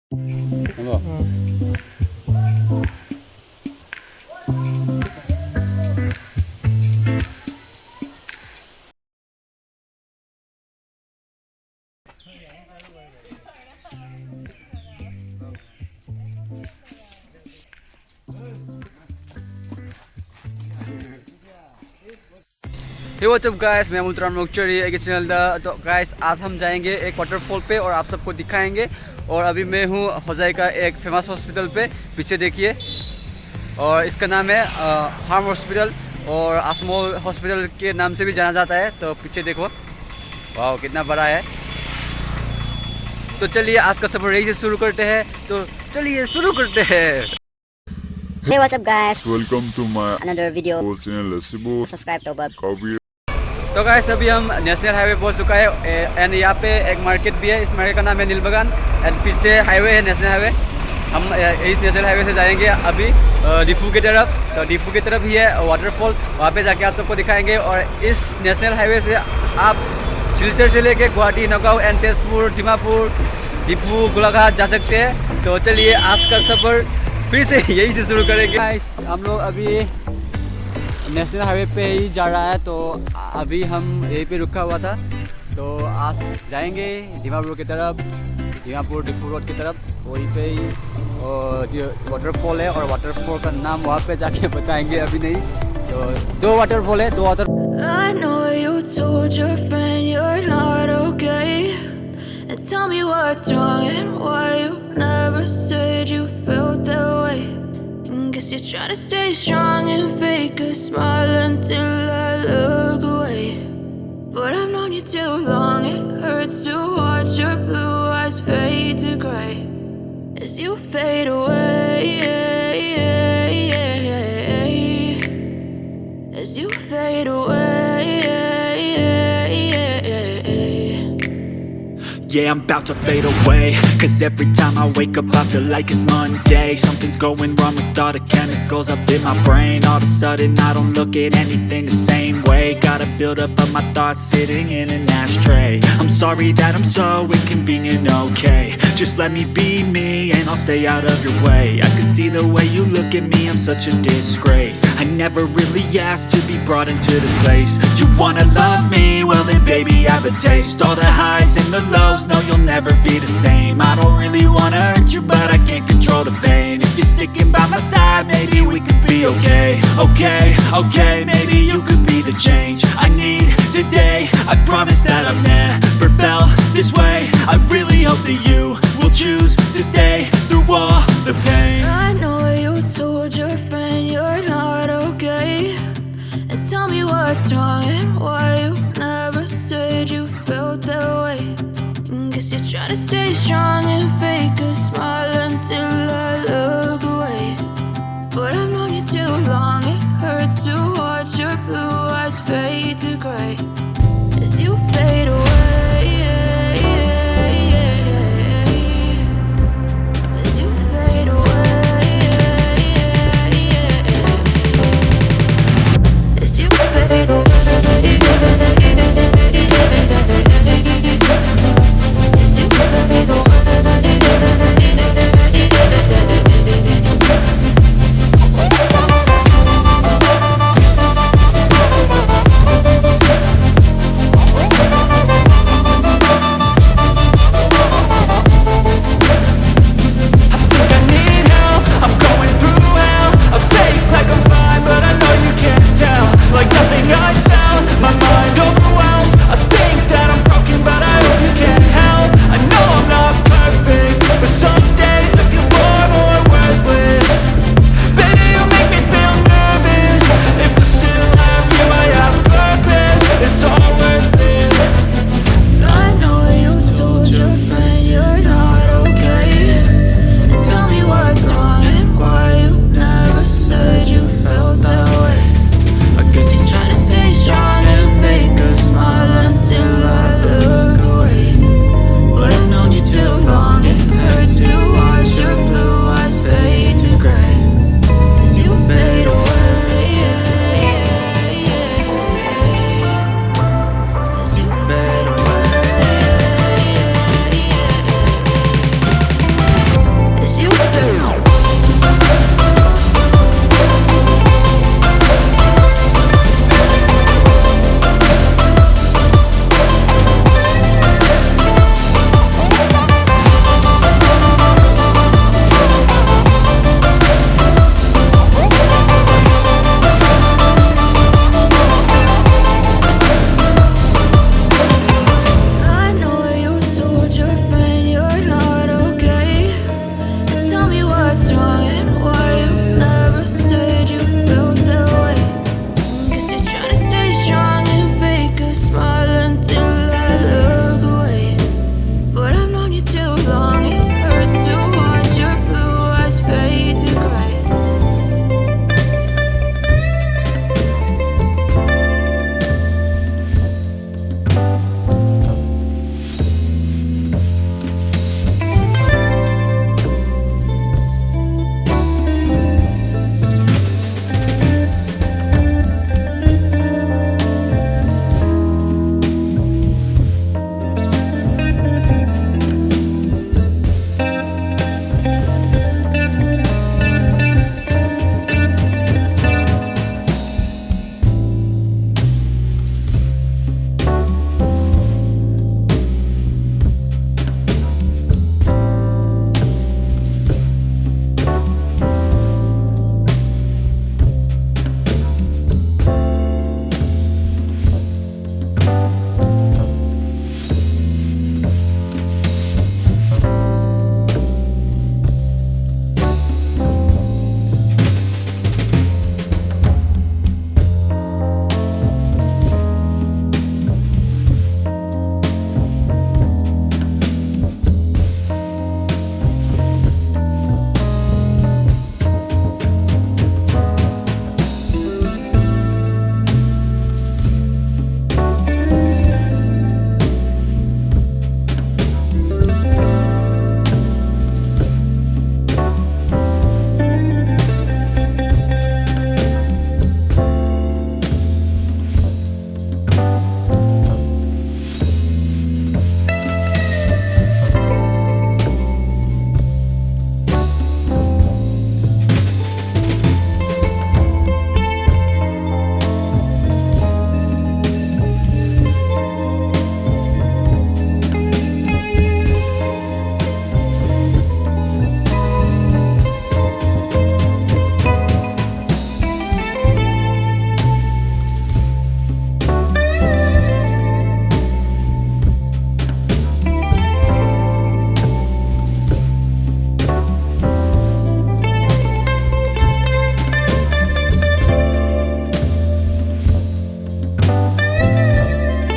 Hey what's up guys, मैं मुल्तान मोक्चरी एक channel दा। तो गाइस आज हम जाएंगे एक वाटरफॉल पे और आप सबको दिखाएंगे। और अभी मैं हूँ होजाई का एक फेमस हॉस्पिटल पे, पीछे देखिए। और इसका नाम है हार्म हॉस्पिटल और आसमोल हॉस्पिटल के नाम से भी जाना जाता है। तो पीछे देखो, वाह कितना बड़ा है। तो चलिए आज का सफर यही से शुरू करते हैं। तो चलिए शुरू करते हैं। Hey, what's up guys? Welcome to my Another video. channel. Subscribe to Bob. तो गाइस अभी हम नेशनल हाईवे पहुंच चुका है एंड यहाँ पे एक मार्केट भी है। इस मार्केट का नाम है नीलबगान एंड पीछे हाईवे है, नेशनल हाईवे। हम इस नेशनल हाईवे से जाएंगे अभी डिफू की तरफ। तो डिफू की तरफ ही है वाटरफॉल, वहाँ पे जाके आप सबको दिखाएंगे। और इस नेशनल हाईवे से आप सिलचर से लेके गुवाहाटी, नगाँव एंड तेजपुर, डिमापुर, डिफू, गोलाघाट जा सकते हैं। तो चलिए आज का सफ़र फिर से यही से शुरू करेंगे। गाइस हम लोग अभी नेशनल हाईवे पे ही जा रहा है। तो अभी हम यहीं पे रुका हुआ था। तो आज जाएंगे डिमापुर की तरफ, डिमापुर डिफू रोड की तरफ। वहीं पे ही जो वाटरफॉल है और वाटरफॉल का नाम वहाँ पे जाके बताएंगे, अभी नहीं। तो दो वाटरफॉल है, दो water. I know you told your friend you're not okay, and tell me what's wrong and why you never said you felt that way. And guess you're trying to stay strong and fake a smile until I look away. But I've known you too long, it hurts to watch your blue eyes fade to gray as you fade away, as you fade away. Yeah, I'm about to fade away, cause every time I wake up I feel like it's Monday. Something's going wrong with all the chemicals up in my brain. All of a sudden I don't look at anything the same way. Gotta build up of my thoughts sitting in an ashtray. I'm sorry that I'm so inconvenient, okay. Just let me be me and I'll stay out of your way. I can see the way you look at me, I'm such a disgrace. I never really asked to be brought into this place. You wanna love me? Well then baby I have a taste. All the highs and the lows, no you'll never be the same. I don't really wanna hurt you but I can't control the pain. If you're sticking by my side maybe we could be okay. Okay, maybe you could be the change I need today. I promise that I've never felt this way. I really hope that you will choose to stay through all the pain. I know you told your friend you're not okay, and tell me what's wrong and why you never said you felt that way. And guess you're trying to stay strong and